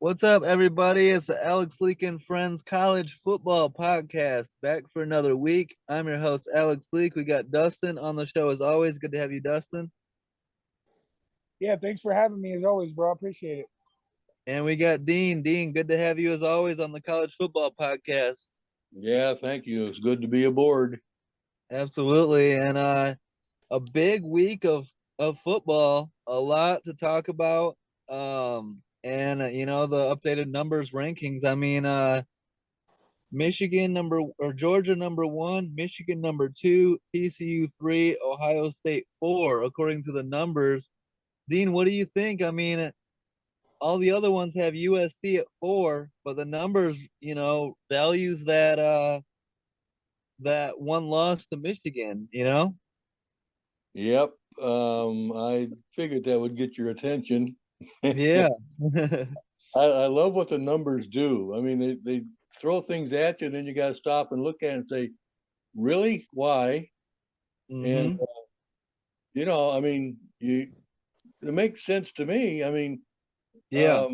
What's up, everybody? It's the Alex Leak and Friends College Football Podcast. Back for another week. I'm your host, Alex Leak. We got Dustin on the show as always. Good to have you, Dustin. Yeah, thanks for having me as always, bro. I appreciate it. And we got Dean. Dean, good to have you as always on the College Football Podcast. Yeah, thank you. It's good to be aboard. Absolutely. And a big week of football, a lot to talk about. The updated numbers rankings. Michigan Georgia number 1, Michigan number 2, TCU 3, Ohio State 4, according to the numbers. Dean, what do you think? All the other ones have USC at 4, but the numbers, values that one loss to Michigan. Yep. I figured that would get your attention. Yeah. I love what the numbers do. I mean, they throw things at you, and then you got to stop and look at it and say, really? Why? And, Mm-hmm. it makes sense to me. Yeah.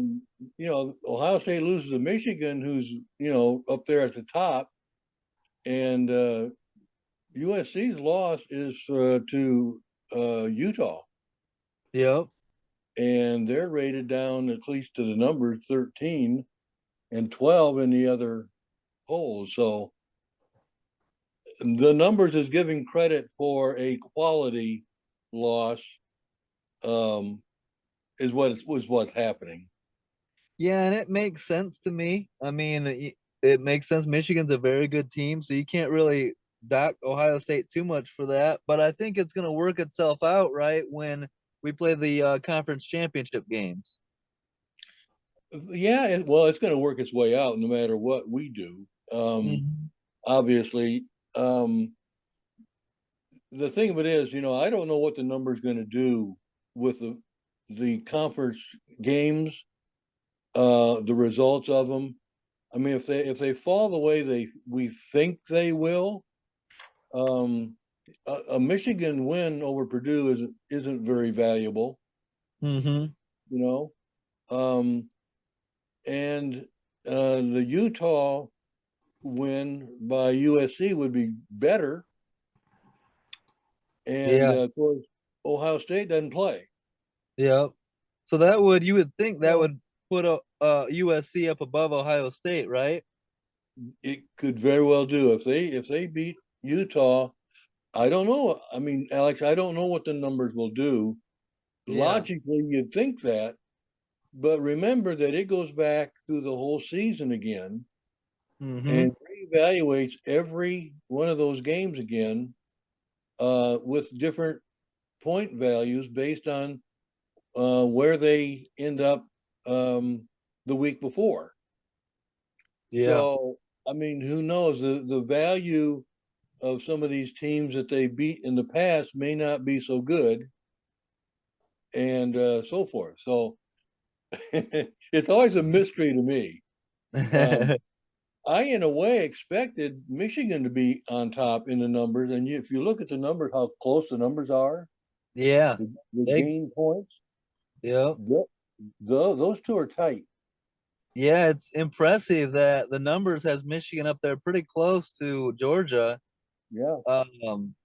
Ohio State loses to Michigan, who's, up there at the top. And USC's loss is to Utah. Yep. And they're rated down, at least to the numbers, 13 and 12 in the other polls. So the numbers is giving credit for a quality loss, is what's happening. Yeah, and it makes sense to me. It makes sense. Michigan's a very good team, so you can't really dock Ohio State too much for that. But I think it's going to work itself out, right, when we play the conference championship games. Yeah, it's going to work its way out no matter what we do. Mm-hmm. Obviously, the thing of it is, I don't know what the number is going to do with the conference games, the results of them. I mean, if they fall the way we think they will, a Michigan win over Purdue isn't very valuable, Mm-hmm. you know, and the Utah win by USC would be better, and Yeah. of course Ohio State doesn't play. Yep. So you would think that would put USC up above Ohio State, right? It could very well do if they beat Utah. I don't know. I mean, Alex, I don't know what the numbers will do. Yeah. Logically, you'd think that, but remember that it goes back through the whole season again Mm-hmm. and reevaluates every one of those games again, with different point values based on where they end up, the week before. Yeah. So, I mean, who knows? The value of some of these teams that they beat in the past may not be so good, and so forth. So it's always a mystery to me. Um, I, in a way, expected Michigan to be on top in the numbers, and if you look at the numbers, how close the numbers are, Yeah. the They gain points, Yep. those two are tight. Yeah, it's impressive that the numbers has Michigan up there pretty close to Georgia. Yeah. Um,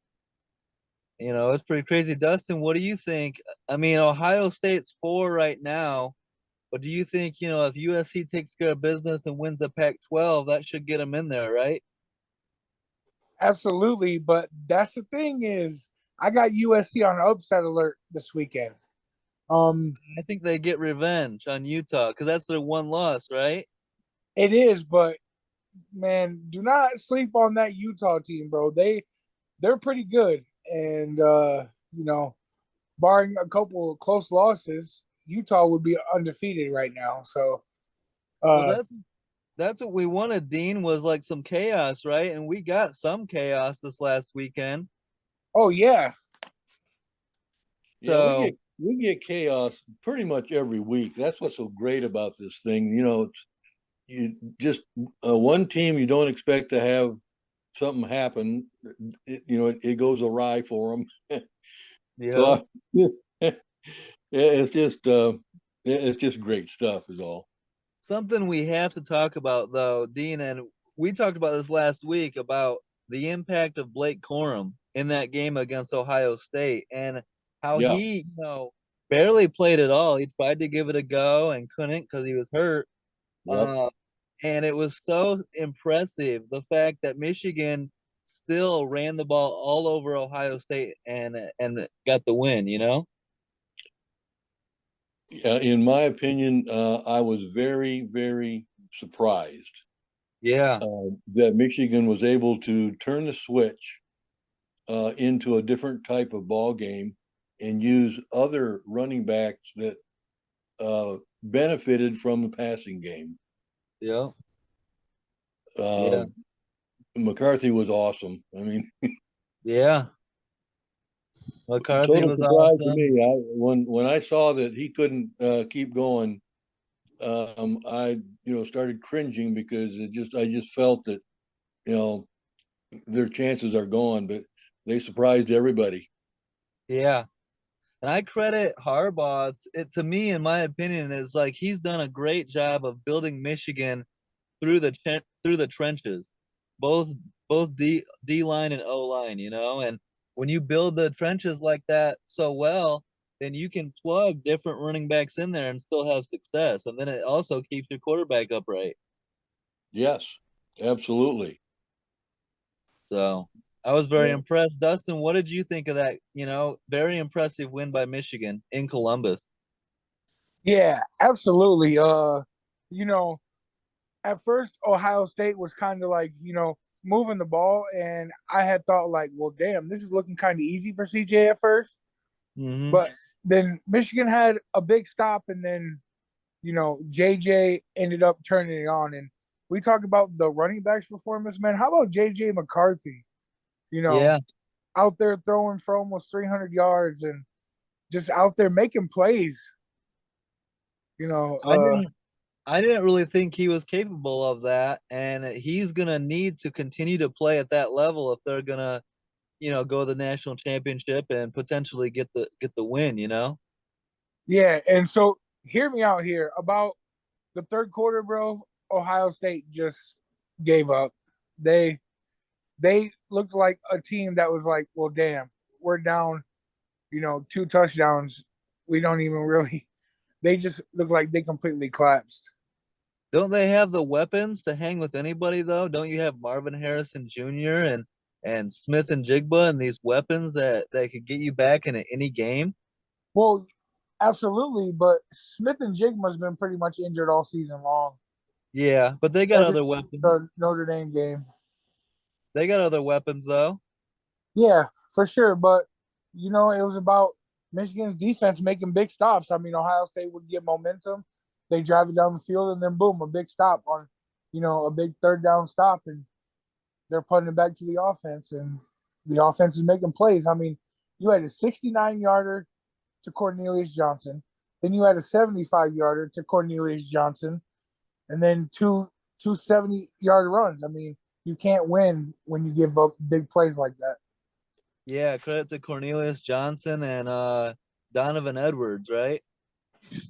it's pretty crazy. Dustin, what do you think? Ohio State's 4 right now, but do you think, if USC takes care of business and wins the Pac-12, that should get them in there, right? Absolutely, but that's the thing is I got USC on upset alert this weekend. I think they get revenge on Utah because that's their one loss, right? It is, but man, do not sleep on that Utah team, bro. They're pretty good, and barring a couple of close losses, Utah would be undefeated right now. So, Well, uh, that's what we wanted, Dean, was like some chaos, right? And we got some chaos this last weekend. oh yeah, Yeah, So we get chaos pretty much every week. That's what's so great about this thing. You just, one team you don't expect to have something happen. It goes awry for them. yeah. So it's just great stuff, is all. something we have to talk about though, Dean, and we talked about this last week about the impact of Blake Corum in that game against Ohio State and how Yeah. he, barely played at all. He tried to give it a go and couldn't because he was hurt. Yep. Uh, and it was so impressive the fact that Michigan still ran the ball all over Ohio State and got the win. In my opinion, I was very, very surprised Yeah, that Michigan was able to turn the switch into a different type of ball game and use other running backs that benefited from the passing game. yeah, Uh, yeah, McCarthy was awesome. I mean, yeah. McCarthy total was surprise to awesome. me. When I saw that he couldn't keep going, I started cringing because I just felt that you know their chances are gone. But they surprised everybody. Yeah. And I credit Harbaugh. It to me, in my opinion, is like he's done a great job of building Michigan through the trenches, both D line and O line. And when you build the trenches like that so well, then you can plug different running backs in there and still have success. And then it also keeps your quarterback upright. Yes, absolutely. So I was very Yeah. impressed. Dustin, what did you think of that? Very impressive win by Michigan in Columbus. Yeah, absolutely. You know, at first Ohio State was kind of like, moving the ball, and I had thought like, well, damn, this is looking kind of easy for CJ at first. Mm-hmm. But then Michigan had a big stop, and then JJ ended up turning it on. And we talk about the running backs performance, man. How about JJ McCarthy? You know, Yeah, out there throwing for almost 300 yards and just out there making plays. You know, I uh, didn't I didn't really think he was capable of that, and he's gonna need to continue to play at that level if they're gonna, go to the national championship and potentially get the win. yeah. And so, hear me out here about the third quarter, bro. Ohio State just gave up. They they looked like a team that was like, well, damn, we're down, two touchdowns. We don't even really. They just look like they completely collapsed. Don't they have the weapons to hang with anybody though? Don't you have Marvin Harrison Jr. and Smith and Jigba and these weapons that could get you back in any game? Well, absolutely, but Smith and Jigma's been pretty much injured all season long. Yeah, but they got Ever other since weapons. the Notre Dame game. They got other weapons though. Yeah, for sure. But it was about Michigan's defense making big stops. I mean, Ohio State would get momentum, they drive it down the field, and then boom, a big stop on, a big third down stop, and they're putting it back to the offense, and the offense is making plays. I mean, you had a 69-yarder to Cornelius Johnson, then you had a 75-yarder to Cornelius Johnson, and then two 70-yard runs. I mean, you can't win when you give up big plays like that. Yeah, credit to Cornelius Johnson and Donovan Edwards, right?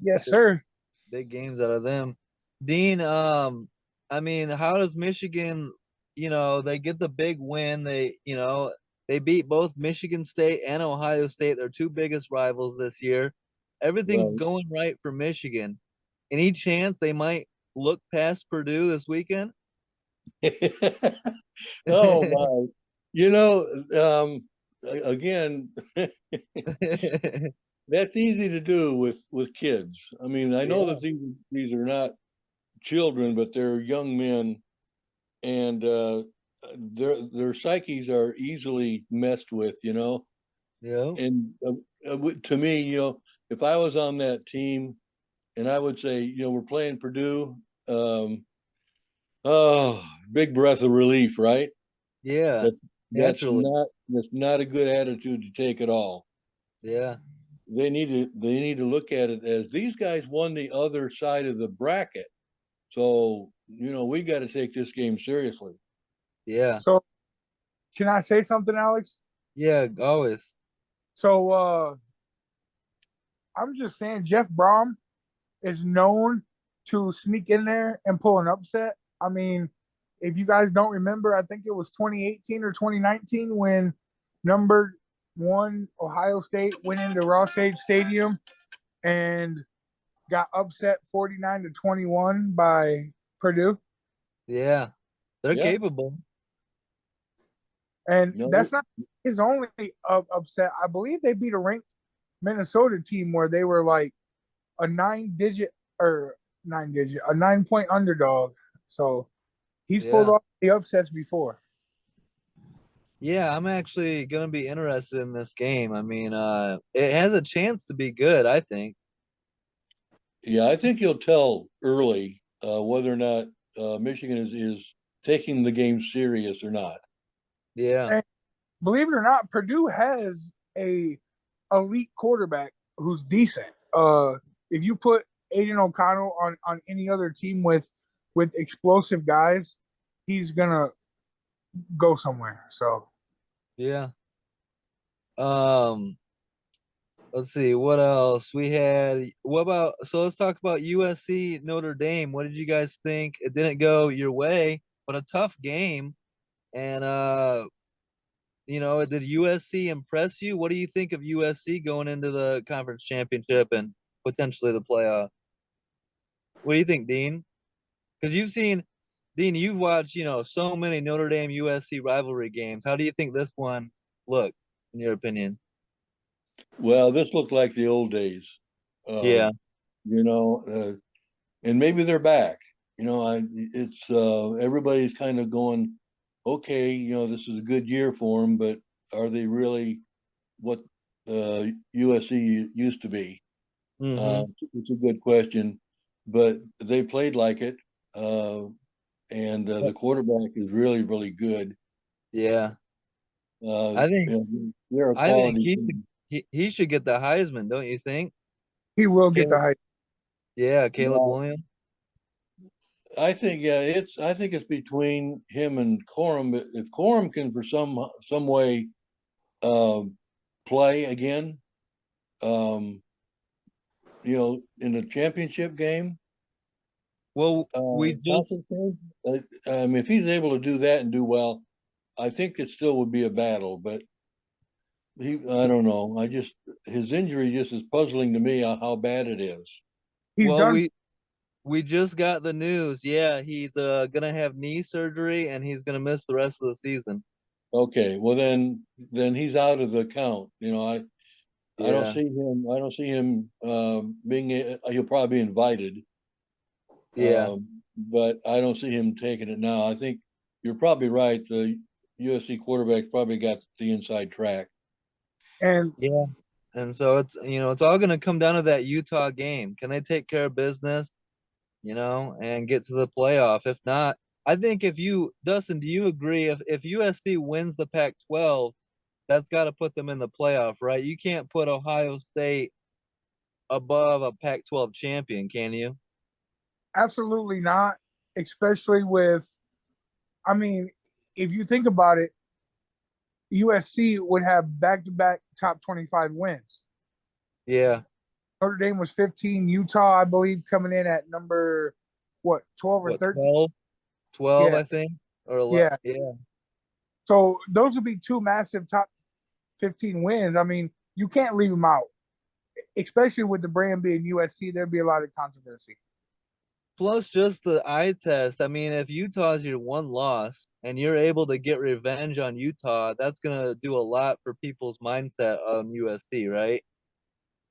Yes, Big, sir. big games out of them. Dean, I mean, how does Michigan, they get the big win. They beat both Michigan State and Ohio State, their two biggest rivals this year. Everything's Right. going right for Michigan. Any chance they might look past Purdue this weekend? Oh my. You know, again, that's easy to do with kids. I mean, I know Yeah, that these are not children, but they're young men, and their psyches are easily messed with. yeah, And to me, if I was on that team, and I would say, we're playing Purdue, um, oh, big breath of relief, right? yeah. That Naturally, that's not a good attitude to take at all. yeah, They need to look at it as these guys won the other side of the bracket. So, we got to take this game seriously. yeah, So can I say something, Alex? yeah. Always. So I'm just saying Jeff Brom is known to sneak in there and pull an upset. I mean, if you guys don't remember, I think it was 2018 or 2019 when number one Ohio State went into Ross-Ade Stadium and got upset 49-21 by Purdue. Yeah, they're Yeah. capable. And No, that's not his only upset. I believe they beat a ranked Minnesota team where they were like a a 9-point underdog. So he's pulled Yeah. off the upsets before. Yeah, I'm actually gonna be interested in this game. I mean, it has a chance to be good, I think. yeah, I think you'll tell early whether or not Michigan is taking the game serious or not. Yeah. And believe it or not, Purdue has a elite quarterback who's decent. If you put Aiden O'Connell on any other team with explosive guys, he's gonna go somewhere. So Yeah. Um, let's see what else we had. What about so let's talk about USC Notre Dame. What did you guys think? It didn't go your way, but a tough game. And did USC impress you? What do you think of USC going into the conference championship and potentially the playoff? What do you think, Dean? Because Dean, you've watched, so many Notre Dame USC rivalry games. How do you think this one looked, in your opinion? Well, this looked like the old days, Yeah, um, you know, and maybe they're back. It's everybody's kind of going, okay, this is a good year for them, but are they really what USC used to be? mm-hmm. It's a good question, but they played like it, and the quarterback is really, really good. Yeah. I think They're a I think quality he should team. he should get the Heisman, don't you think? he will get the Caleb, hype. yeah, Caleb Well, Williams. I think it's between him and Corum. But if Corum can for some way um, play again, um, in a championship game, Well, we just conference game, if he's able to do that and do well, I think it still would be a battle. But I don't know. His injury just is puzzling to me how bad it is. He's well done. we just got the news. Yeah, he's gonna have knee surgery and he's gonna miss the rest of the season. Okay, well then he's out of the count. I don't Yeah, see him. I don't see him being. He'll probably be invited, yeah, but I don't see him taking it now. I think you're probably right. The USC quarterback probably got the inside track. And yeah. And so it's all gonna come down to that Utah game. Can they take care of business? And get to the playoff. If not, I think Dustin, do you agree if USC wins the Pac-12, that's got to put them in the playoff, right? You can't put Ohio State above a Pac-12 champion, can you? absolutely not, especially with. I mean, if you think about it, USC would have back-to-back top 25 wins. Yeah. Notre Dame was 15. Utah, I believe, coming in at number what 12 or What, 13. 12? 12, Yeah, I think, or 11. yeah. Yeah. So those would be two massive top 15 wins. I mean, you can't leave them out, especially with the brand being USC. There'd be a lot of controversy. Plus, just the eye test. I mean, if Utah's your one loss and you're able to get revenge on Utah, that's gonna do a lot for people's mindset on USC, right?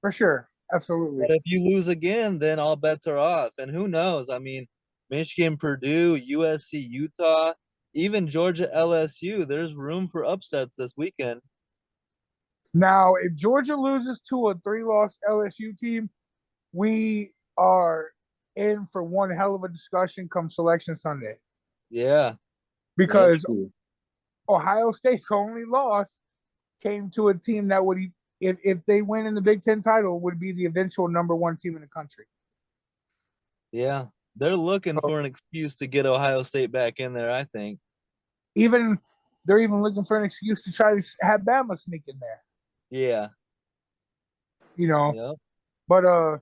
For sure. Absolutely. But if you lose again, then all bets are off. And who knows? I mean, Michigan, Purdue, USC, Utah, even Georgia, LSU, there's room for upsets this weekend. Now, if Georgia loses to a 3-loss LSU team, we are in for one hell of a discussion come Selection Sunday Yeah. That's because true. Ohio State's only loss came to a team that would, if they win in the Big Ten title, would be the eventual number one team in the country. Yeah. They're looking So for an excuse to get Ohio State back in there, I think. even they're even looking for an excuse to try to have Bama sneak in there. Yeah. You know, Yep. but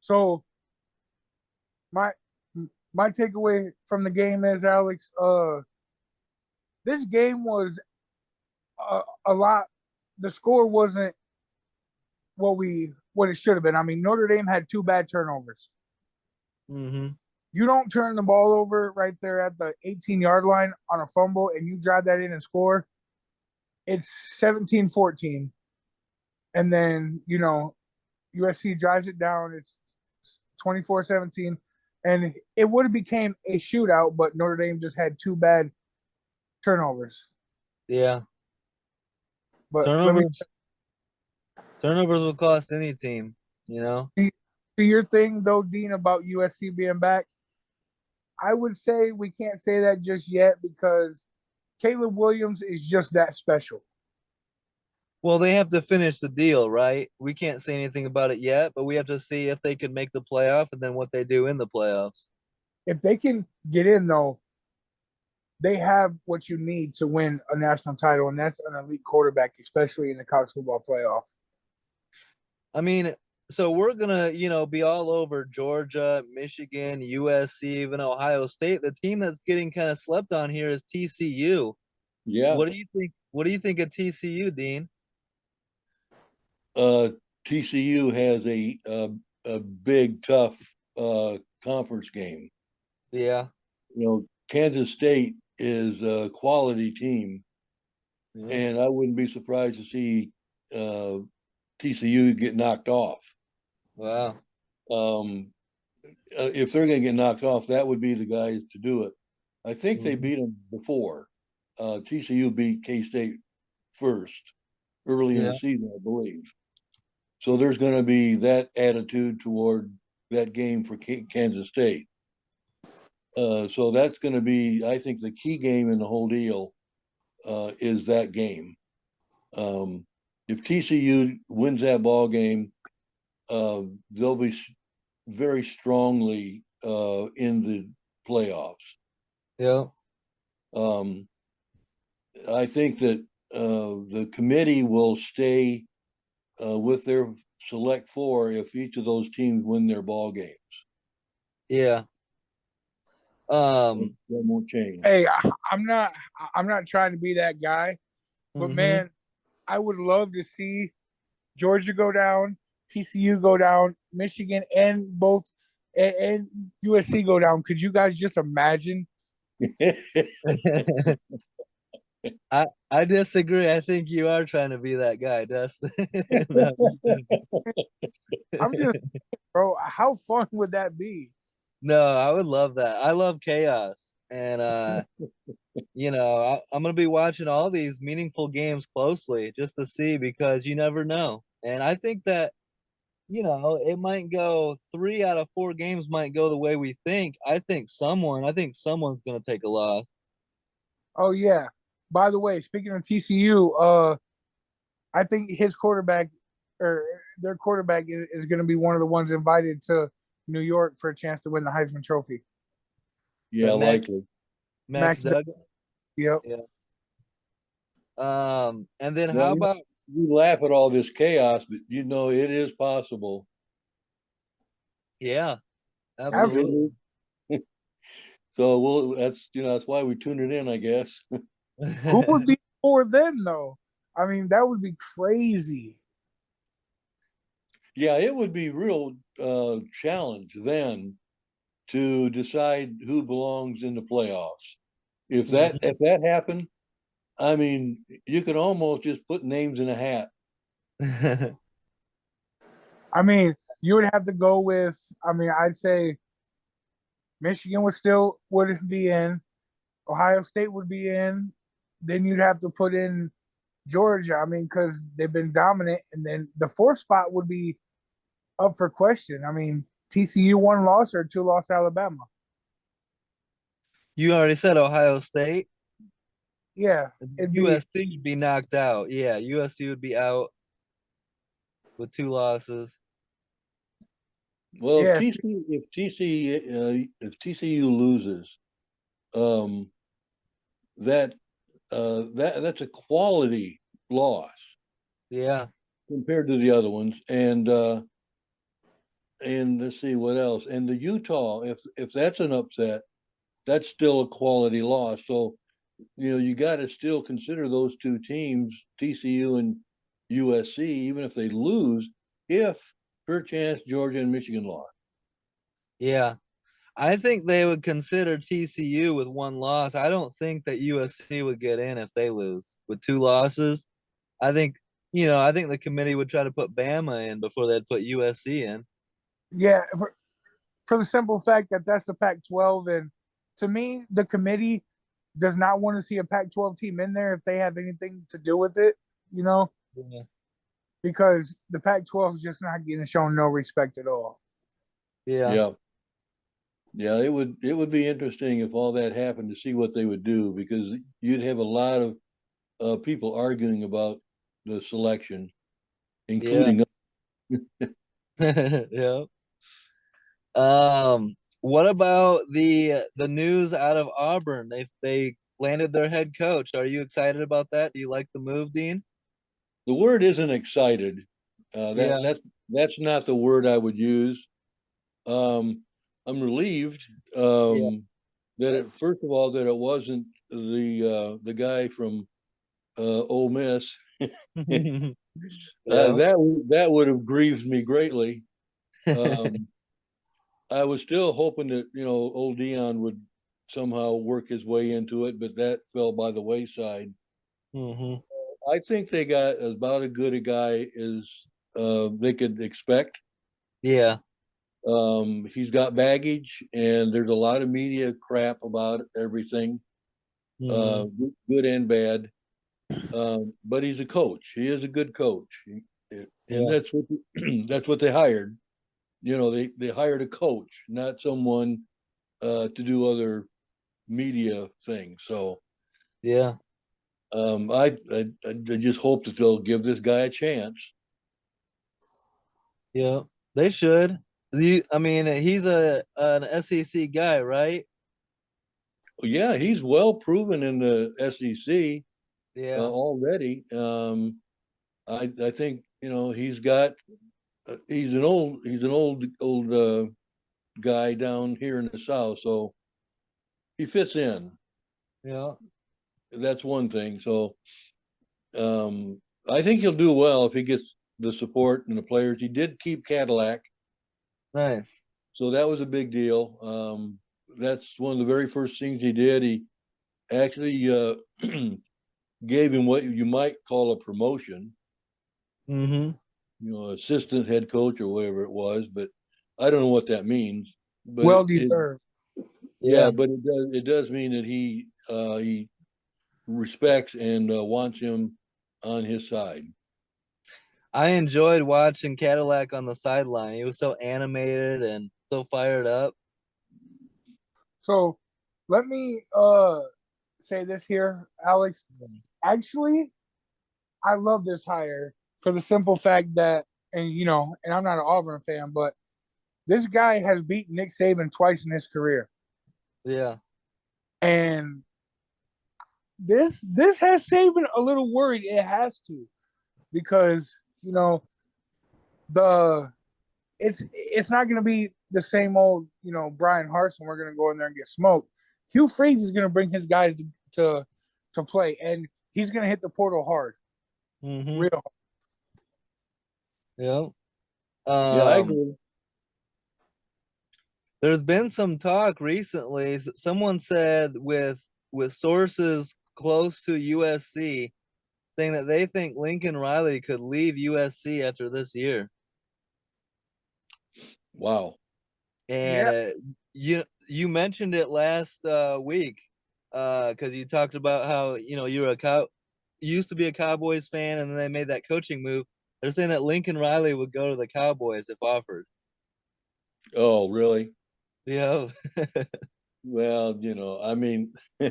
so my my takeaway from the game is, Alex, this game was a lot. The score wasn't what it should have been. I mean, Notre Dame had two bad turnovers. Mm-hmm. You don't turn the ball over right there at the 18-yard line on a fumble and you drive that in and score. It's 17-14. And then, USC drives it down. It's 24-17. And it would have became a shootout, but Notre Dame just had two bad turnovers. Yeah. But Turnovers will cost any team, to your thing though, Dean, about USC being back, I would say we can't say that just yet because Caleb Williams is just that special. Well, they have to finish the deal, right? We can't say anything about it yet, but we have to see if they could make the playoff and then what they do in the playoffs. If they can get in, though, they have what you need to win a national title, and that's an elite quarterback, especially in the college football playoff. I mean, so we're gonna, be all over Georgia, Michigan, USC, even Ohio State. The team that's getting kind of slept on here is TCU. Yeah. What do you think? What do you think of TCU, Dean? TCU has a big, tough conference game. Yeah. Kansas State is a quality team, Yeah. and I wouldn't be surprised to see TCU get knocked off. Wow. If they're going to get knocked off, that would be the guys to do it. I think they beat them before. TCU beat K-State first early in the season, I believe. So there's going to be that attitude toward that game for Kansas State. So that's going to be, I think, the key game in the whole deal is that game. If TCU wins that ball game, they'll be very strongly in the playoffs. Yeah. I think that the committee will stay with their select four if each of those teams win their ball games. Yeah. That won't change. Hey, I'm not trying to be that guy, but man, I would love to see Georgia go down, TCU go down, Michigan and USC go down. Could you guys just imagine? I disagree. I think you are trying to be that guy, Dustin. I'm just, bro. How fun would that be? No, I would love that. I love chaos, and I'm gonna be watching all these meaningful games closely just to see because you never know. And I think that it might go 3 out of 4 games might go the way we think. I think someone's gonna take a loss. Oh yeah. By the way, speaking of TCU, I think his quarterback or their quarterback is going to be one of the ones invited to New York for a chance to win the Heisman Trophy. Yeah, likely. Max Duggan. Yep. Yeah. And then how about we laugh at all this chaos, but it is possible. Yeah, absolutely. So that's why we tune it in, I guess. Who would be for then though? I mean, that would be crazy. Yeah, it would be real challenge then to decide who belongs in the playoffs. If that happened, I mean, you could almost just put names in a hat. I mean, you would have to go with. I mean, I'd say Michigan would be in. Ohio State would be in. Then you'd have to put in Georgia. I mean, because they've been dominant, and then the fourth spot would be up for question. I mean, TCU 1 loss or 2 loss Alabama. You already said Ohio State. Yeah, USC would be knocked out. Yeah, USC would be out with 2 losses. Well, if TCU loses, that's a quality loss. Yeah, compared to the other ones, and and let's see what else. And the Utah, if that's an upset, that's still a quality loss. So you got to still consider those two teams, TCU and USC, even if they lose, if perchance Georgia and Michigan lost. Yeah. I think they would consider TCU with one loss. I don't think that USC would get in if they lose with two losses. I think, I think the committee would try to put Bama in before they'd put USC in. Yeah, for the simple fact that that's the Pac-12, and to me, the committee does not want to see a Pac-12 team in there if they have anything to do with it. You know, Yeah. because the Pac-12 is just not getting shown no respect at all. Yeah. Yeah. Yeah, it would be interesting if all that happened to see what they would do, because you'd have a lot of people arguing about the selection, Yeah. including Yeah. What about the news out of Auburn? They landed their head coach. Are you excited about that? Do you like the move, Dean? the word isn't excited. Yeah. That's not the word I would use. Um, I'm relieved Yeah. that first of all that it wasn't the guy from Ole Miss. Yeah. That would have grieved me greatly. Um, I was still hoping that old Dion would somehow work his way into it, but that fell by the wayside. Hmm. I think they got about as good a guy as they could expect. Yeah. He's got baggage, and there's a lot of media crap about everything, Hmm. good and bad. But he's a coach. He is a good coach, and Yeah. that's what that's what they hired. They hired a coach, not someone to do other media things. So Yeah. I just hope that they'll give this guy a chance. Yeah. They should. I mean, he's an SEC guy, right? Yeah, he's well proven in the SEC Yeah. already. I think he's an old guy down here in the South, so he fits in. Yeah. That's one thing. So um, I think he'll do well if he gets the support and the players. He did keep Cadillac, Nice. so that was a big deal. That's one of the very first things he did. He actually gave him what you might call a promotion, Hmm. assistant head coach or whatever it was, but I don't know what that means. But Well deserved. Yeah. yeah, but it does mean that he respects and wants him on his side. I enjoyed watching Cadillac on the sideline. He was so animated and so fired up. So let me say this here, Alex. Actually, I love this hire for the simple fact that, and I'm not an Auburn fan, but this guy has beaten Nick Saban twice in his career, Yeah. and this has Saban a little worried. It has to, because the it's not going to be the same old Brian Harsin. We're going to go in there and get smoked. Hugh Freeze is going to bring his guys to play, and he's going to hit the portal hard, Hmm. real hard. Yeah. Yeah, I Um, agree. there's been some talk recently. Someone said with sources close to USC saying that they think Lincoln Riley could leave USC after this year. Wow. And Yeah. you mentioned it last week because you talked about how you're you used to be a Cowboys fan and then they made that coaching move. They're saying that Lincoln Riley would go to the Cowboys if offered. Oh, really? Yeah. Well, I mean, uh,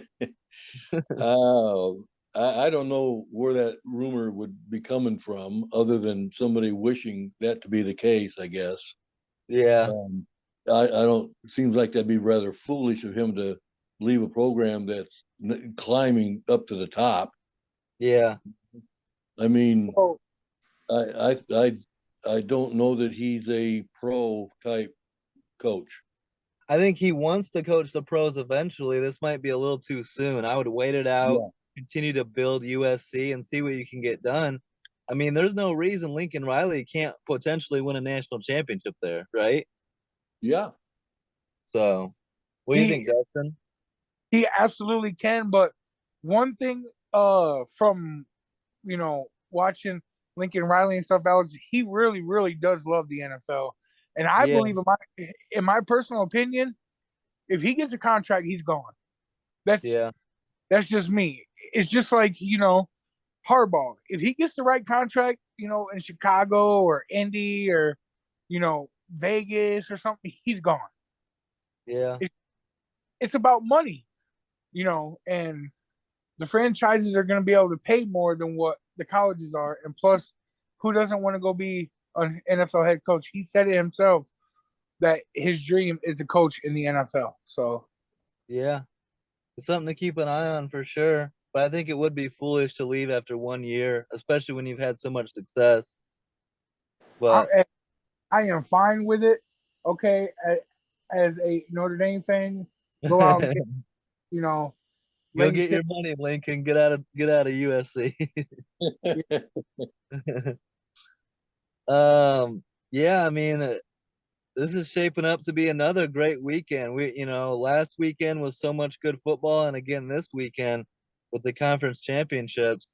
I don't know where that rumor would be coming from, other than somebody wishing that to be the case, I guess. Yeah. Um, I don't. It seems like that'd be rather foolish of him to leave a program that's climbing up to the top. Yeah. I mean, So I I don't know that he's a pro type coach. I think he wants to coach the pros eventually. This might be a little too soon. I would wait it out, Yeah. continue to build USC and see what you can get done. I mean, there's no reason Lincoln Riley can't potentially win a national championship there, right? Yeah. So, what do you think, He Dustin? he absolutely can, but one thing from watching Lincoln Riley and stuff, Alex, he really, really does love the NFL. And I Yeah, believe in my personal opinion, if he gets a contract, he's gone. That's yeah, that's just me. It's just like, Harbaugh. If he gets the right contract, in Chicago or Indy or, Vegas or something, he's gone. yeah, It's, it's about money, and the franchises are going to be able to pay more than what the colleges are. And plus, who doesn't want to go be an NFL head coach? He said it himself that his dream is to coach in the NFL. So yeah. It's something to keep an eye on for sure. But I think it would be foolish to leave after 1 year, especially when you've had so much success. I'm, But I am fine with it. Okay, as a Notre Dame fan, go out and get, you know, go Lane get your Kiffin. money, Lincoln. Get out of USC. Yeah, I mean, this is shaping up to be another great weekend. Last weekend was so much good football, and again this weekend with the conference championships,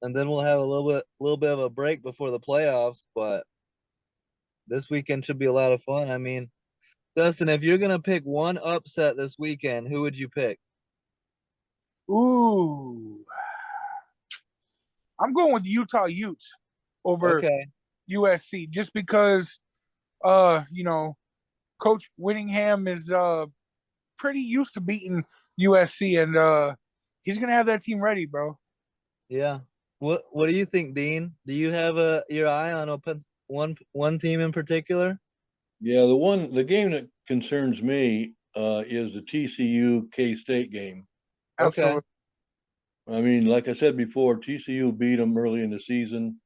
and then we'll have a little bit of a break before the playoffs. But this weekend should be a lot of fun. I mean, Dustin, if you're gonna pick one upset this weekend, who would you pick? Ooh, I'm going with the Utah Utes over Okay, USC just because, Coach Whittingham is pretty used to beating USC, and he's gonna have that team ready, bro. yeah. What do you think, Dean? Do you have your eye on one team in particular? Yeah, the game that concerns me is the TCU K State game. Okay, Absolutely. I mean, like I said before, TCU beat them early in the season.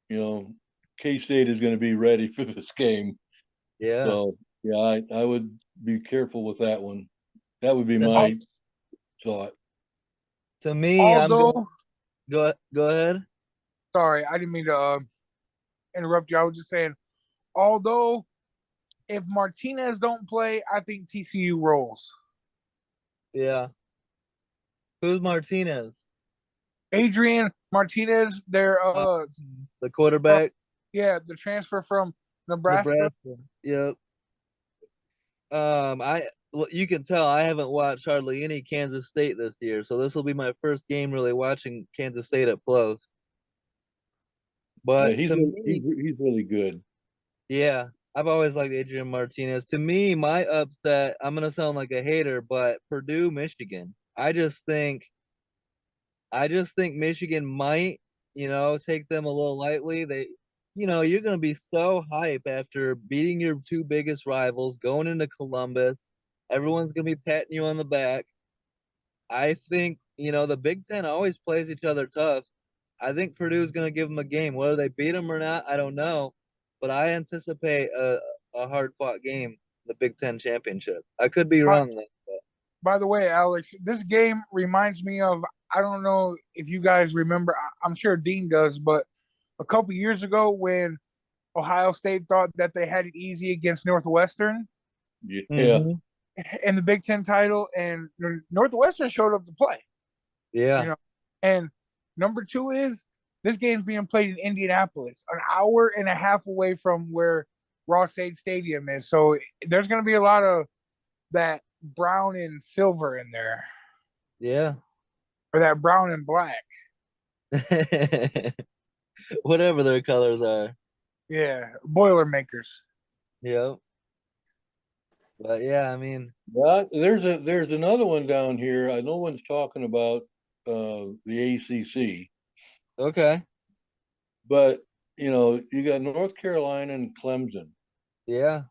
You know, K State is going to be ready for this game. yeah. So, yeah, I would be careful with that one. That would be To Al- my me, thought. to me, I'm going. Although, Go ahead. sorry, I didn't mean to interrupt you. I was just saying, although if Martinez don't play, I think TCU rolls. Yeah. Who's Martinez? Adrian Martinez, their Uh, the from quarterback, the transfer from Nebraska. Nebraska. Yep. You can tell I haven't watched hardly any Kansas State this year, so this will be my first game really watching Kansas State up close. Yeah, But to me, he's really good. yeah, I've always liked Adrian Martinez. To me, my upset, I'm gonna sound like a hater, but Purdue, Michigan. I just think Michigan might, take them a little lightly. You're going to be so hype after beating your two biggest rivals, going into Columbus. Everyone's going to be patting you on the back. I think, the Big Ten always plays each other tough. I think Purdue's going to give them a game. Whether they beat them or not, I don't know. But I anticipate a hard fought game, the Big Ten championship. I could be By, wrong, though. by the way, Alex, this game reminds me of, I don't know if you guys remember, I'm sure Dean does, but a couple years ago when Ohio State thought that they had it easy against Northwestern Yeah, Mm-hmm. in the Big Ten title, and Northwestern showed up to play. you Yeah. know. And number two is this game's being played in Indianapolis, an hour and a half away from where Ross-Ade Stadium is. So there's going to be a lot of that brown and silver in there, Yeah. or that brown and black. Whatever their colors are. Yeah, Boilermakers. Yep. But yeah, I mean, but there's another one down here. I no one's talking about the ACC, okay. but you got North Carolina and Clemson, Yeah.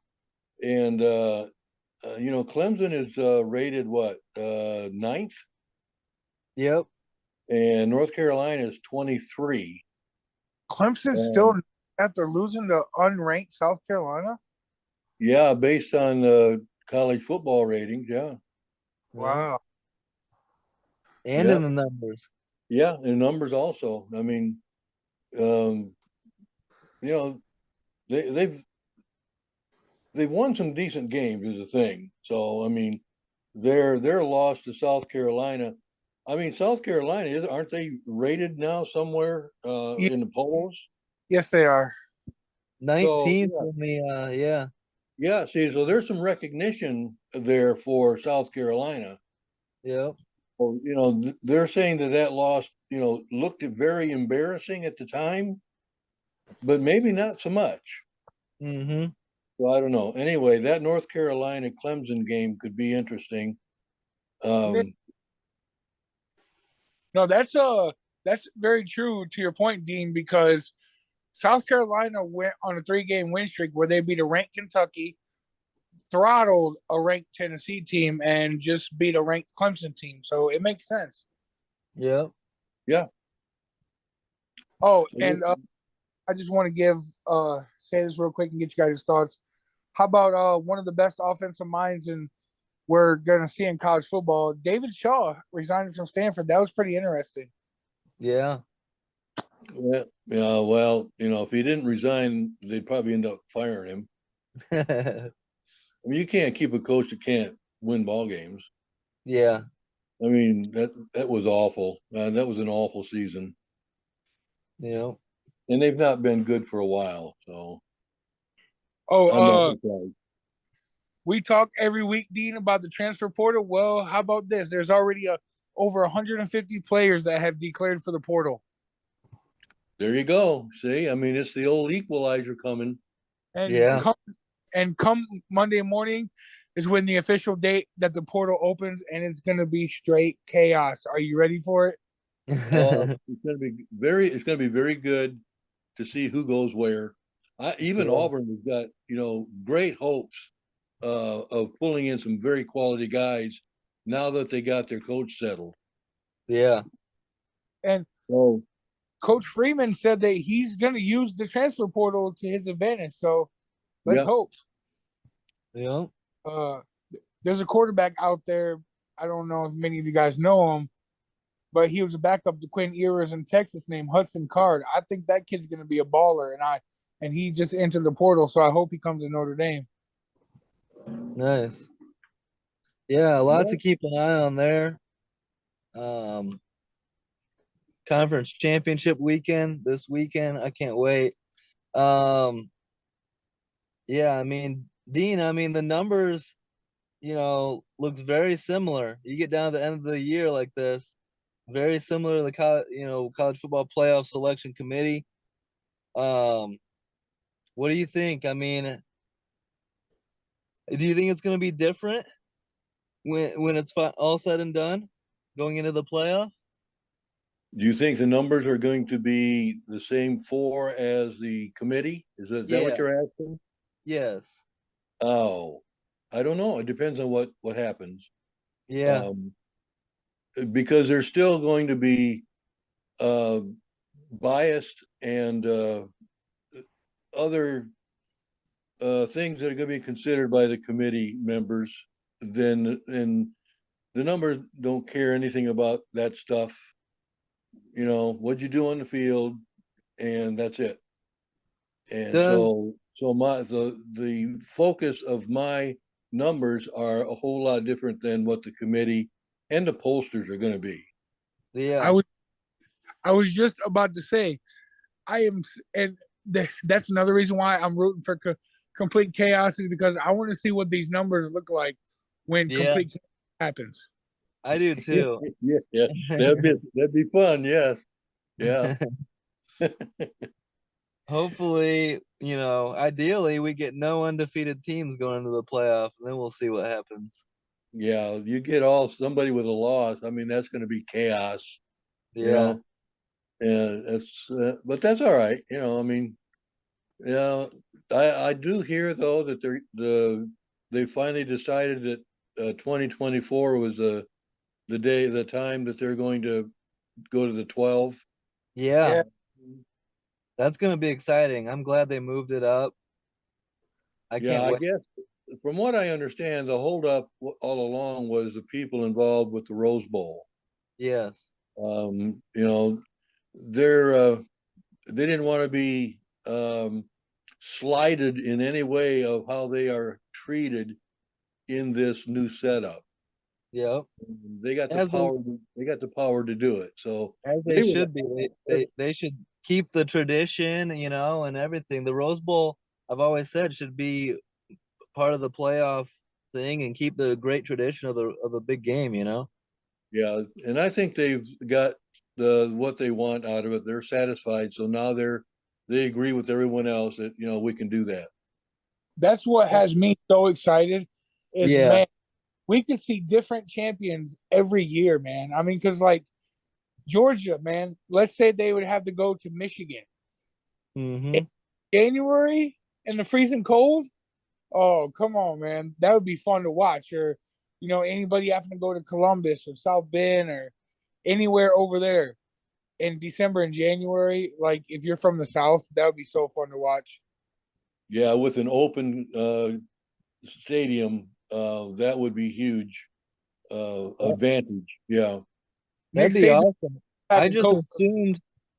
and Clemson is rated what ninth, Yep. and North Carolina is 23. Clemson's still And after losing to unranked South Carolina. Yeah, based on college football ratings. Yeah, Yeah. Wow. And yeah, in the numbers. yeah, and numbers also. I mean, um, you know, they've won some decent games is the thing. So I mean, their loss to South Carolina. I mean, South Carolina aren't they rated now somewhere Yeah, in the polls? yes, they are. 19th So in the yeah. yeah. See, so there's some recognition there for South Carolina. Yep. Well, they're saying that loss, looked very embarrassing at the time, but maybe not so much. Mm-hmm. So I don't know. Anyway, that North Carolina Clemson game could be interesting. Um, No, that's very true to your point, Dean, because South Carolina went on a 3-game win streak where they beat a ranked Kentucky, throttled a ranked Tennessee team, and just beat a ranked Clemson team. So it makes sense. Yep. yeah. Oh, So and I just want to say this real quick and get you guys' thoughts. How about one of the best offensive minds and we're going to see in college football, David Shaw resigning from Stanford? That was pretty interesting. Yeah. yeah, well, if he didn't resign, they'd probably end up firing him. I mean, you can't keep a coach that can't win ball games. Yeah. I mean, that was awful. That was an awful season, Yeah. and they've not been good for a while. So Oh, I'm not surprised. we talk every week, Dean, about the transfer portal. Well, how about this? There's already over 150 players that have declared for the portal. There you go. See, I mean, it's the old equalizer coming. And Yeah. come Monday morning is when the official date that the portal opens, and it's going to be straight chaos. Are you ready for it? It's going to be very good to see who goes where. Even Yeah. Auburn has got great hopes of pulling in some very quality guys now that they got their coach settled. Yeah. And So Coach Freeman said that he's going to use the transfer portal to his advantage. So let's yeah, hope. Yeah. Uh, there's a quarterback out there. I don't know if many of you guys know him, but he was a backup to Quinn Ewers in Texas named Hudson Card. I think that kid's going to be a baller, and he just entered the portal, so I hope he comes to Notre Dame. Nice. Yeah, a lot yeah. to keep an eye on there. Um, Conference championship weekend this weekend. I can't wait. Um, yeah, I mean, Dean, I mean the numbers, looks very similar. You get down to the end of the year like this, very similar to the college football playoff selection committee. Um, what do you think? I mean, do you think it's going to be different when it's all said and done, going into the playoff? Do you think the numbers are going to be the same for as the committee? Is that what Yeah. you're asking? Yes. Oh, I don't know. It depends on what happens. Yeah. Um, because there's still going to be uh, biased and other things that are going to be considered by the committee members. Then and the numbers don't care anything about that stuff. What you do on the field, and that's it. And Does the focus of my numbers are a whole lot different than what the committee and the pollsters are going to be. I yeah. was I was just about to say I am, and that's another reason why I'm rooting for complete chaos is because I want to see what these numbers look like when Yeah. complete chaos happens. I do too. Yeah, that'd be fun. Yes, yeah, Hopefully, ideally we get no undefeated teams going into the playoff, and then we'll see what happens. yeah. You get somebody with a loss. I mean, that's going to be chaos. You Yeah. know, and but that's all right. I mean, yeah. I do hear though that they finally decided that 2024 was the time that they're going to go to the 12. Yeah. Yeah, That's gonna be exciting. I'm glad they moved it up. I Yeah, can't I wait. guess from what I understand, the holdup all along was the people involved with the Rose Bowl. Yes. You know, they didn't want to be slighted in any way of how they are treated in this new setup. Yep. They got the As they power. They got the power to do it. So as they they would. should be. They should keep the tradition, and everything. The Rose Bowl, I've always said, should be part of the playoff thing and keep the great tradition of the big game. Yeah, and I think they've got what they want out of it. They're satisfied. So now they agree with everyone else that we can do that. That's what has me so excited. Is Yeah. man, we could see different champions every year, man. I mean, because like Georgia, man, let's say they would have to go to Michigan in Mm-hmm. January in the freezing cold. Oh, come on, man. That would be fun to watch. Or, anybody having to go to Columbus or South Bend or anywhere over there in December and January. Like, if you're from the South, that would be so fun to watch. Yeah, with an open stadium, that would be huge advantage. Yeah. That'd Nick be Saban awesome. had I to just coach.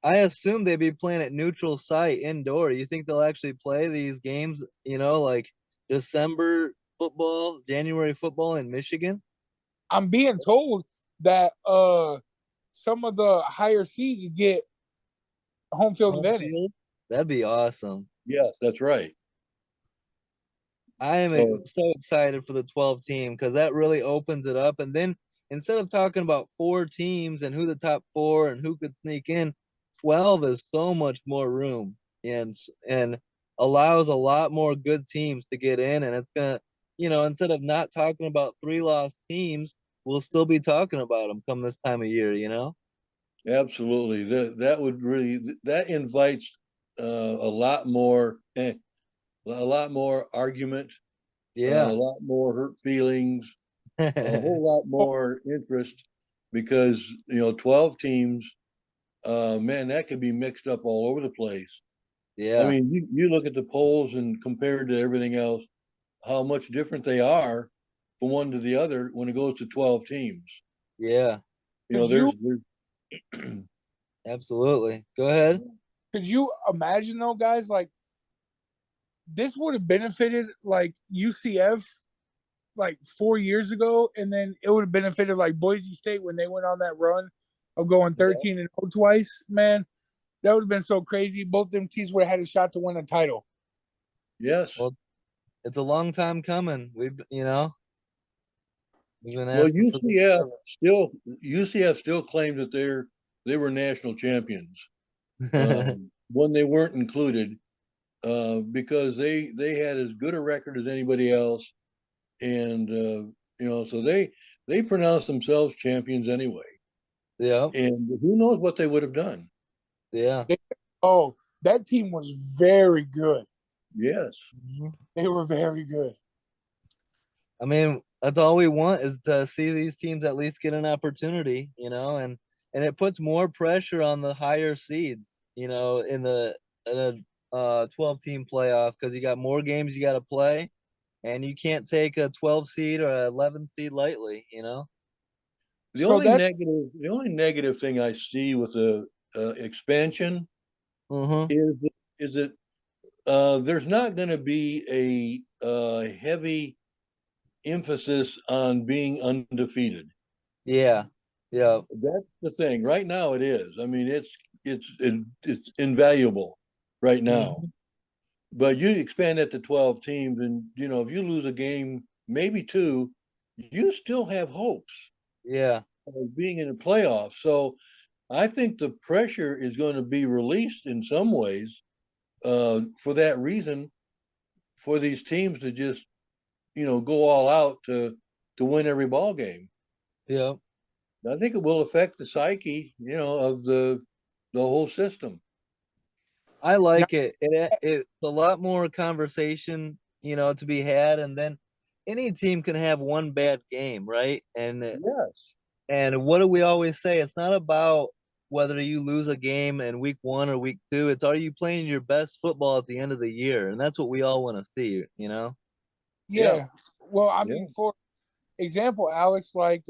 assumed they'd be playing at neutral site indoor. You think they'll actually play these games, like December football, January football in Michigan? I'm being told that some of the higher seeds get home field Home advantage. field? That'd be awesome. Yes, that's right. I am So so excited for the 12 team because that really opens it up. And then instead of talking about four teams and who the top four and who could sneak in, 12 is so much more room and allows a lot more good teams to get in. And it's gonna, instead of not talking about three lost teams, we'll still be talking about them come this time of year. absolutely, that would really that invites a lot more argument, a Yeah. lot more hurt feelings, a whole lot more interest because 12 teams, man, that could be mixed up all over the place. I Yeah. mean, you look at the polls and compared to everything else, how much different they are from one to the other when it goes to 12 teams. Yeah. Could you There's Absolutely. Go ahead. could you imagine though, guys, like this would have benefited like UCF like 4 years ago, and then it would have benefited like Boise State when they went on that run of going yeah, 13-0 twice. Man, that would have been so crazy. Both them teams would have had a shot to win a title. yes. Well, it's a long time coming. We've been Well, asking for this forever. UCF still claims that they were national champions when they weren't included because they had as good a record as anybody else, and so they pronounced themselves champions anyway. Yeah, And who knows what they would have done? yeah. They, oh, that team was very good. Yes. Mhm. They were very good. I mean, that's all we want is to see these teams at least get an opportunity, and it puts more pressure on the higher seeds, in a 12 team playoff because you got more games you got to play, and you can't take a 12 seed or an 11 seed lightly. So that The only negative thing I see with the expansion Mm-hmm. is that there's not going to be a heavy emphasis on being undefeated. Yeah, yeah. That's the thing. Right now, it is. I mean, it's invaluable right now. Mhm. But you expand it to 12 teams, and if you lose a game, maybe two, you still have hopes Yeah, of being in the playoffs. So I think the pressure is going to be released in some ways for that reason, for these teams to just go all out to win every ball game. yeah. I think it will affect the psyche, of the whole system. I now, like it. It's a lot more conversation, to be had, and then any team can have one bad game, right? And Yes. and what do we always say? It's not about whether you lose a game in week 1 or week 2. It's, are you playing your best football at the end of the year? And that's what we all want to see, you know? Yeah, Yeah. Well, I yeah. mean, for example, Alex, like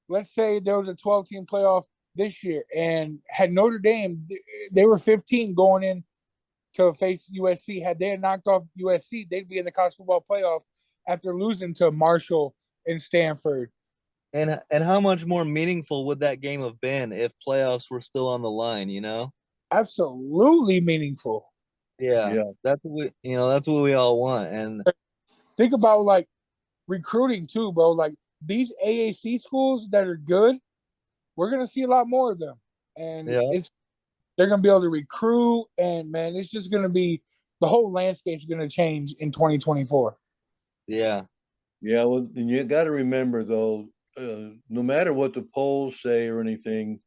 let's say there was a 12-team playoff this year, and had Notre Dame, they were 15 going in to face USC. Had they had knocked off USC, they'd be in the college football playoff after losing to Marshall and Stanford. And how much more meaningful would that game have been if playoffs were still on the line, you know? Absolutely meaningful. Yeah. Yeah. That's what that's what we all want. And Think about like recruiting too, bro. Like these AAC schools that are good, we're gonna see a lot more of them, and yeah, they're gonna be able to recruit, and man, it's just gonna be the whole landscape's gonna change in 2024. yeah. Yeah, well, and you got to remember though, no matter what the polls say or anything,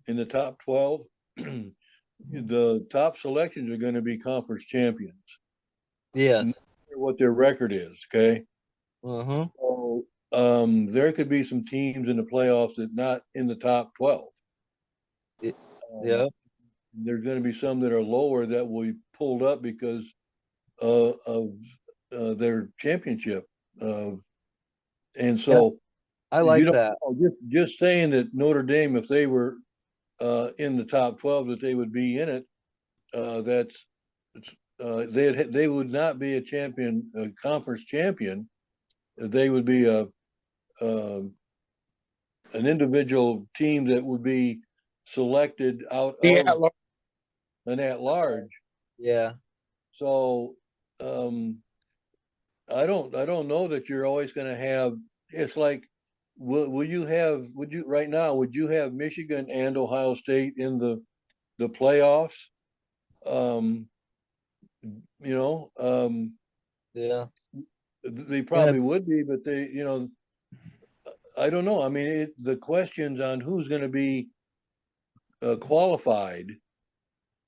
in the top 12, the top selections are going to be conference champions, no Yes. matter what their record is. Okay, Uh-huh. so there could be some teams in the playoffs that not in the top 12. Yeah. Um, there's going to be some that are lower that will be pulled up because of their championship, uh, and Yeah. so I you like don't that. know, just saying that Notre Dame, if they were in the top 12, that they would be in it. That's they would not be a champion, a conference champion. They would be uh, an individual team that would be selected out Yeah, of an at large. Yeah. So um, I don't know that you're always going to have. It's like, will you have? Would you right now? Would you have Michigan and Ohio State in the playoffs? Um, you know, Yeah. they And probably would be, but they, I don't know. I mean, the questions on who's going to be qualified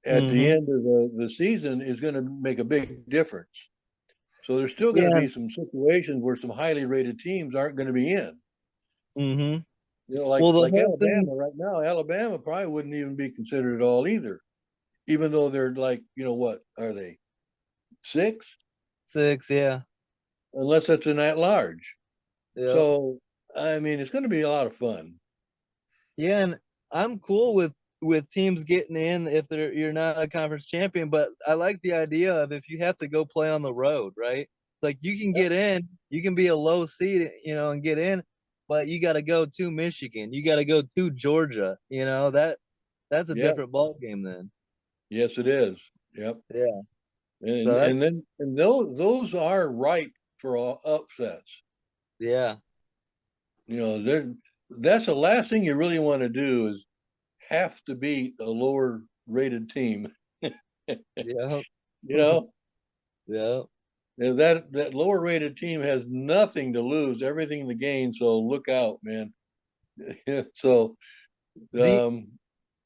at the mm-hmm. end of the season is going to make a big difference. So there's still going to Yeah. be some situations where some highly rated teams aren't going to be in. Mm-hmm. Like Well, the like whole thing. Alabama right now. Alabama probably wouldn't even be considered at all either, even though they're like, what are they, six? 6, yeah. Unless it's an at large. Yeah. So I mean, it's going to be a lot of fun. Yeah, and I'm cool with teams getting in if you're not a conference champion, but I like the idea of if you have to go play on the road, right? Like you can Yep. get in, you can be a low seed, and get in, but you got to go to Michigan, you got to go to Georgia, that's a Yeah. different ball game then. Yes, it is. Yep. Yeah. And So that and then and those are ripe for all upsets. yeah, They're that's the last thing you really want to do is have to beat a lower rated team. yeah, you know, yeah. that lower rated team has nothing to lose, everything to gain. So look out, man. So The um,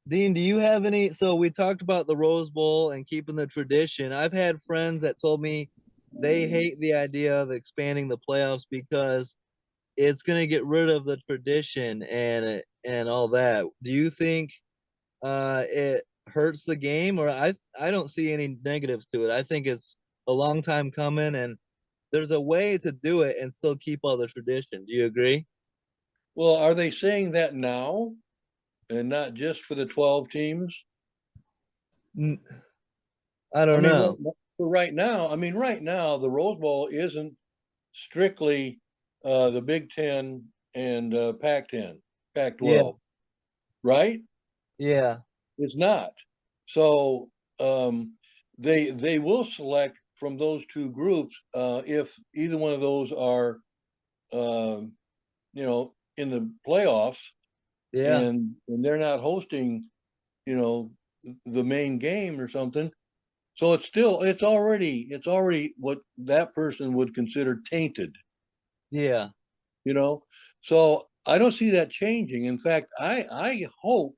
Dean, do you have any? So we talked about the Rose Bowl and keeping the tradition. I've had friends that told me they hate the idea of expanding the playoffs because it's going to get rid of the tradition and all that. Do you think it hurts the game, or I don't see any negatives to it. I think it's a long time coming, and there's a way to do it and still keep all the tradition. Do you agree? well, are they saying that now and not just for the 12 teams? N- I I don't mean, know. for right now, I mean, right now, the Rose Bowl isn't strictly the Big Ten and Pac-10, Yeah, Pac-12, right? yeah, It's not. So they will select from those two groups if either one of those are um, in the playoffs yeah, and they're not hosting you know the main game or something. So it's already what that person would consider tainted, yeah, you know. So I don't see that changing. In fact, I hope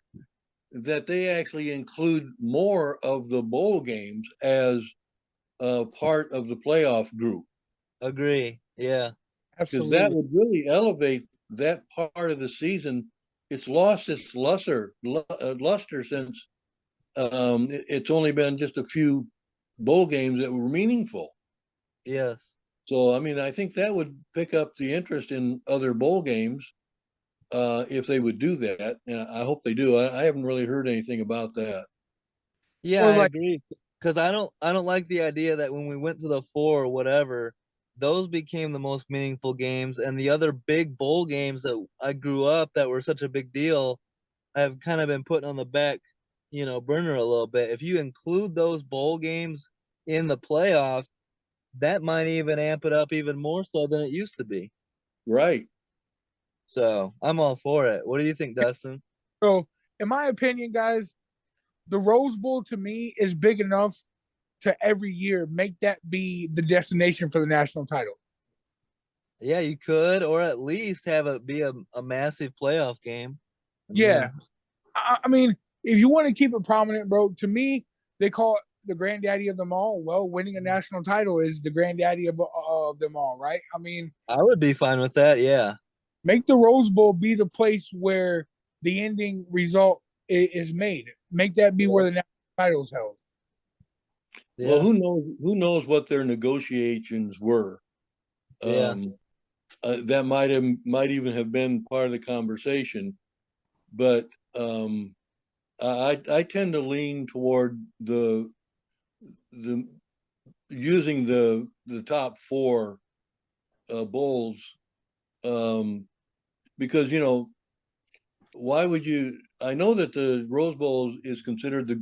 that they actually include more of the bowl games as part of the playoff group agree. Yeah, because that absolutely. would really elevate that part of the season it's lost its luster since it's only been just a few bowl games that were meaningful. Yes. So, I mean, I think that would pick up the interest in other bowl games if they would do that. And I hope they do. I haven't really heard anything about that. Yeah, Or I like, agree. Because I don't like the idea that when we went to the four or whatever, those became the most meaningful games, and the other big bowl games that I grew up that were such a big deal have kind of been put on the back, burner a little bit. If you include those bowl games in the playoff, that might even amp it up even more so than it used to be. Right. So I'm all for it. What do you think, Dustin? so in my opinion, guys, the Rose Bowl to me is big enough to every year make that be the destination for the national title. Yeah, you could, or at least have it be a massive playoff game. I Yeah, mean, I mean, if you want to keep it prominent, bro, to me, they call it the granddaddy of them all. Well, winning a national title is the granddaddy of them all, right? I mean, I would be fine with that. Yeah. make the Rose Bowl be the place where the ending result is made. Make that be Yeah. where the national title is held. Well, Yeah. who knows what their negotiations were? Yeah. Um, that might even have been part of the conversation, but I tend to lean toward the using the top four bowls um, because why would you? I know that the Rose Bowl is considered the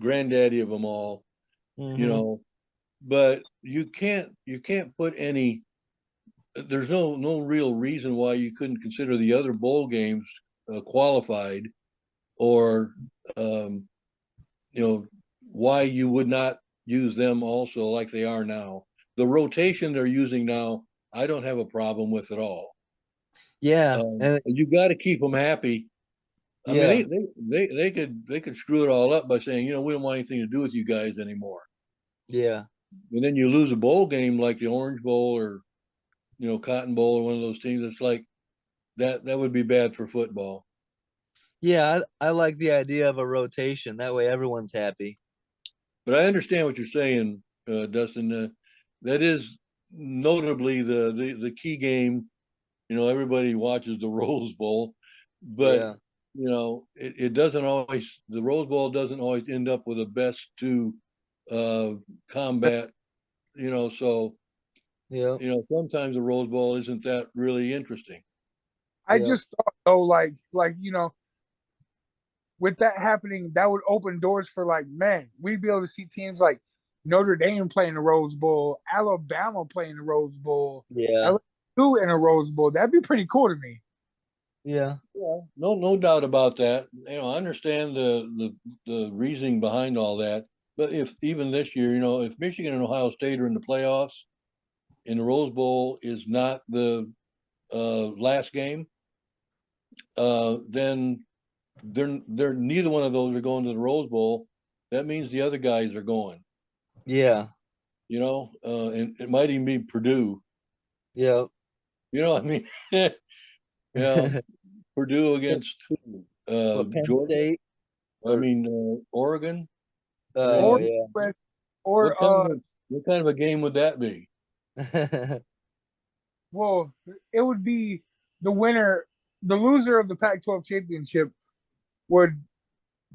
granddaddy of them all, you Mm-hmm. know, but you can't put any. There's no real reason why you couldn't consider the other bowl games qualified, or um, why you would not use them also like they are now. The rotation they're using now, I don't have a problem with at all. Yeah. And You got to keep them happy. I mean, yeah. they could screw it all up by saying, we don't want anything to do with you guys anymore. Yeah. And then you lose a bowl game like the Orange Bowl or Cotton Bowl or one of those teams. It's like that would be bad for football. Yeah. I like the idea of a rotation. That way everyone's happy. But I understand what you're saying, Dustin. That is notably the key game. Everybody watches the Rose Bowl, but Yeah. it doesn't always. The Rose Bowl doesn't always end up with a best two uh, combat. So Yeah. sometimes the Rose Bowl isn't that really interesting. I Yeah. just thought though, with that happening, that would open doors for like, man, we'd be able to see teams like Notre Dame playing the Rose Bowl, Alabama playing the Rose Bowl, Yeah. LSU in a Rose Bowl. That'd be pretty cool to me. Yeah. Yeah, no doubt about that. I understand the reasoning behind all that. But if even this year, if Michigan and Ohio State are in the playoffs and the Rose Bowl is not the last game, then they're neither one of those are going to the Rose Bowl. That means the other guys are going. Yeah. And it might even be Purdue. Yeah. I mean, yeah, Purdue against What, Penn Georgia. State? I Or mean, Oregon. oh Or Uh, yeah. or what kind of a game would that be? well, it would be the winner, the loser of the Pac-12 championship would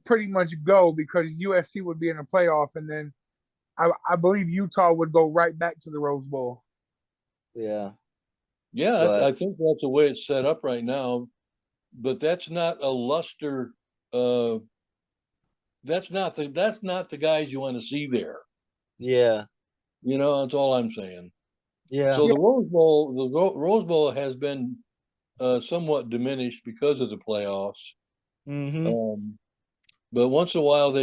pretty much go because USC would be in a playoff, and then I believe Utah would go right back to the Rose Bowl. Yeah. Yeah, But I think that's the way it's set up right now. But that's not a luster. Uh, that's not the guys you want to see there. yeah. That's all I'm saying. Yeah. So Yeah, the Rose Bowl has been somewhat diminished because of the playoffs. Mm-hmm. Um, but once in a while,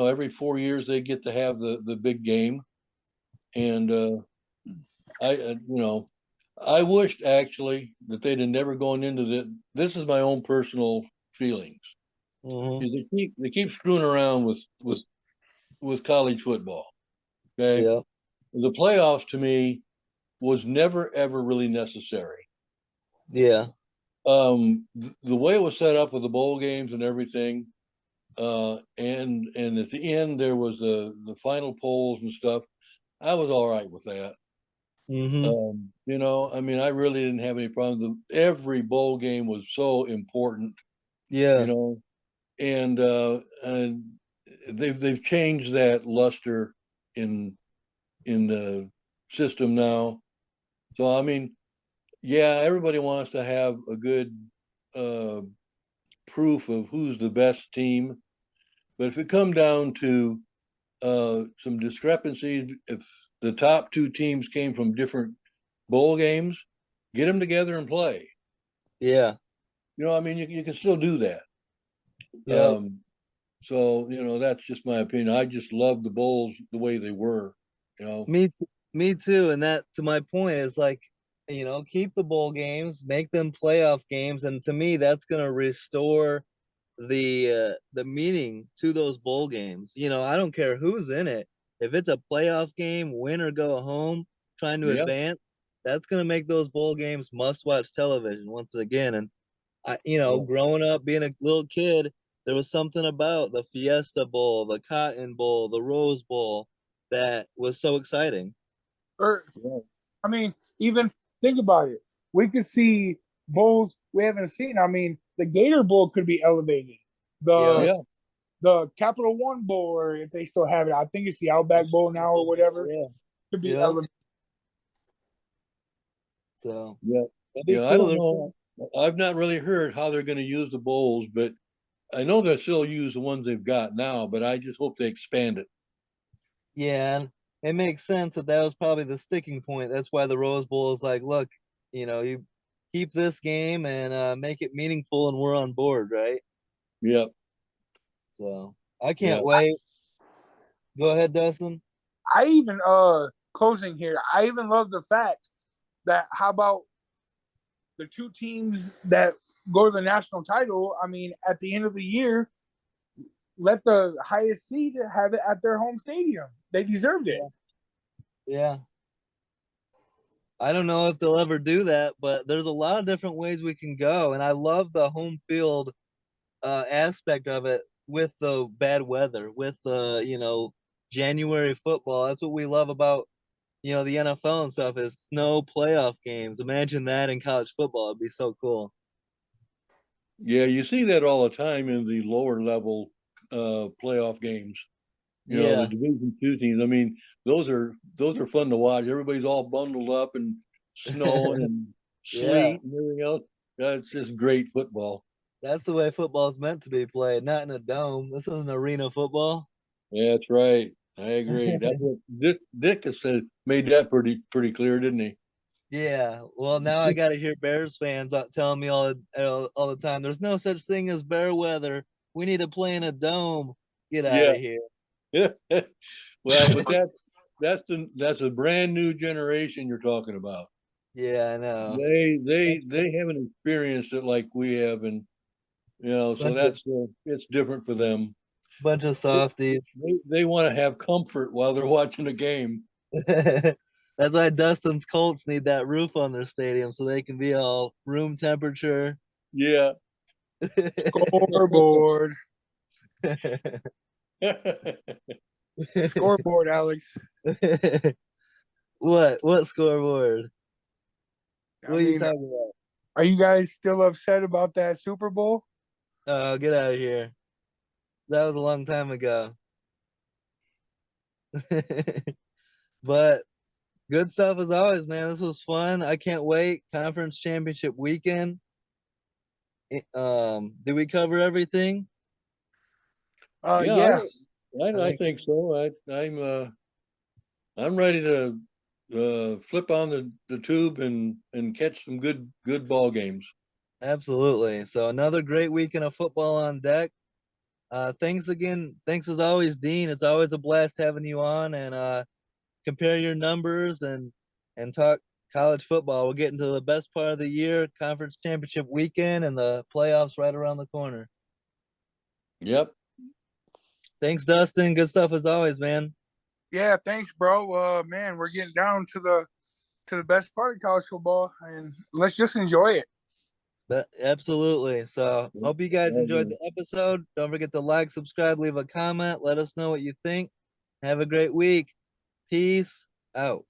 every 4 years they get to have the big game, and I I wished actually that they'd have never gone into the. This is my own personal feelings. Mm-hmm. Is they keep screwing around with college football. Okay, Yeah. the playoffs to me was never ever really necessary. Yeah. The way it was set up with the bowl games and everything, and at the end there was the final polls and stuff. I was all right with that. Mm-hmm. I mean, I really didn't have any problems. Every bowl game was so important, you Yeah. know, and they've changed that luster in the system now. So I mean, yeah, everybody wants to have a good uh, proof of who's the best team, but if it come down to some discrepancies, if the top two teams came from different bowl games, get them together and play. Yeah. I mean, you can still do that. Yep. Um, so, that's just my opinion. I just love the bowls the way they were, you know. Me too. And that, to my point, is like, keep the bowl games, make them playoff games, and to me, that's gonna restore the meaning to those bowl games. I don't care who's in it. If it's a playoff game, win or go home, trying to Yeah, advance, that's gonna make those bowl games must-watch television once again. And yeah, growing up, being a little kid, there was something about the Fiesta Bowl, the Cotton Bowl, the Rose Bowl that was so exciting. Or yeah, I mean, even think about it. We could see bowls we haven't seen. I mean, the Gator Bowl could be elevated. Yeah, The yeah, the Capital One Bowl, or if they still have it, I think it's the Outback Bowl now or whatever, yeah, could be yeah. elevated. So yeah, that'd be yeah. I cool. don't know. I've not really heard how they're going to use the bowls, but I know they'll still use the ones they've got now. But I just hope they expand it. Yeah, and it makes sense that was probably the sticking point. That's why the Rose Bowl is like, look, you keep this game and make it meaningful, and we're on board, right? Yeah, So I yeah, can't wait. Go ahead, Dustin. I even closing here. I even love the fact that how about the two teams that go to the national title? I mean, at the end of the year, let the highest seed have it at their home stadium. They deserved it. Yeah, yeah. I don't know if they'll ever do that, but there's a lot of different ways we can go, and I love the home field aspect of it with the bad weather, with the January football. That's what we love about the NFL and stuff is snow playoff games. Imagine that in college football. It'd be so cool. yeah. You see that all the time in the lower level playoff games. The Yeah, Division two teams. I mean, those are fun to watch. Everybody's all bundled up and snowing and yeah. sleet and everything else. That's just great football. That's the way football's meant to be played, not in a dome. This isn't arena football. Yeah, that's right. I agree. That's what Dick has said. Made that pretty clear, didn't he? Yeah. Well, now I got to hear Bears fans telling me all the time. There's no such thing as bear weather. We need to play in a dome. Get out of Yeah. here. Well, but that's a brand new generation you're talking about. Yeah, I know. They haven't experienced it like we have, and so Bunch of it's different for them. bunch of They softies. they want to have comfort while they're watching a game. That's why Dustin's Colts need that roof on their stadium so they can be all room temperature. Yeah. Scoreboard. Scoreboard, Alex. What scoreboard? I What are you mean, talking about? are you guys still upset about that Super Bowl? Oh, get out of here. That was a long time ago. But good stuff as always, man. This was fun. I can't wait. Conference championship weekend. Did we cover everything? Yeah, Yeah. I I think think so. I'm ready to flip on the tube and catch some good ball games. absolutely. So another great weekend of football on deck. Thanks again. Thanks as always, Dean. It's always a blast having you on and compare your numbers and talk college football. We're getting to the best part of the year, conference championship weekend, and the playoffs right around the corner. Yep. Thanks, Dustin. Good stuff as always, man. Yeah, thanks, bro. Man, we're getting down to the best part of college football, and let's just enjoy it. Absolutely. So Yeah. hope you guys Yeah, enjoyed yeah. the episode. Don't forget to like, subscribe, leave a comment. Let us know what you think. Have a great week. Peace out.